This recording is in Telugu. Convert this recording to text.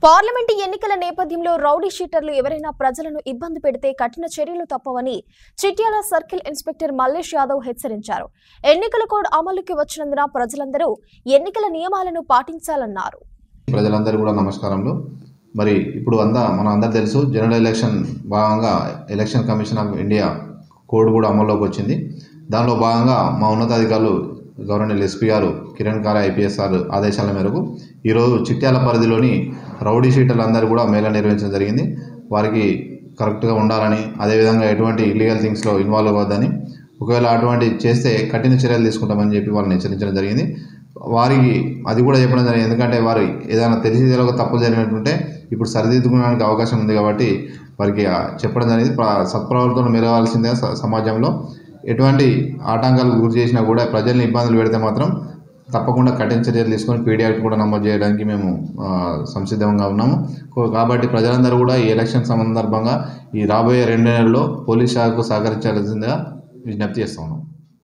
పార్లమెంటు ఎన్నికల నేపథ్యంలో రౌడీ షీటర్లు ఎవరైనా ప్రజలను ఇబ్బంది పెడితే కఠిన చర్యలు తప్పవని చిట్యాల సర్కిల్ ఇన్స్పెక్టర్ మల్లేష్ యాదవ్ హెచ్చరించారు. ఎన్నికల కోడ్ అమలుకి వచ్చినందున ప్రజలందరూ ఎన్నికల నియమాలను పాటించాలన్నారు. ప్రజలందరూ కూడా నమస్కారములు. మరి ఇప్పుడు మన అందరూ తెలుసు, జనరల్ ఎలక్షన్ భాగంగా election commission of India code కూడా అమల్లోకి వచ్చింది. దానిలో భాగంగా మా ఉన్నతాధికారులు గవర్నర్ ఎస్పీ గారు కిరణ్ కారా ఐపీఎస్ ఆదేశాల మేరకు ఈరోజు చిట్యాల పరిధిలోని రౌడీ షీటర్లు అందరూ కూడా మేళా నిర్వహించడం జరిగింది. వారికి కరెక్ట్గా ఉండాలని, అదేవిధంగా ఎటువంటి ఇల్లీగల్ థింగ్స్లో ఇన్వాల్వ్ అవ్వద్దని, ఒకవేళ అటువంటి చేస్తే కఠిన చర్యలు తీసుకుంటామని చెప్పి వాళ్ళని హెచ్చరించడం జరిగింది. వారికి అది కూడా చెప్పడం జరిగింది, ఎందుకంటే వారు ఏదైనా తెలిసి తెలియక తప్పులు జరిగినట్టుంటే ఇప్పుడు సరిదిద్దుకోవడానికి అవకాశం ఉంది కాబట్టి వారికి చెప్పడం జరిగింది. సత్ప్రవర్తన మెరవాల్సిందే. సమాజంలో ఎటువంటి ఆటంకాలకు గురి చేసినా కూడా ప్రజల్ని ఇబ్బందులు పెడితే మాత్రం తప్పకుండా కఠిన చర్యలు తీసుకొని పీడీ యాక్ట్ కూడా నమోదు చేయడానికి మేము సంసిద్ధంగా ఉన్నాము. కాబట్టి ప్రజలందరూ కూడా ఈ ఎలక్షన్ సందర్భంగా ఈ రాబోయే 2 నెలల్లో పోలీస్ శాఖకు సహకరించాల్సిందిగా విజ్ఞప్తి చేస్తున్నాం.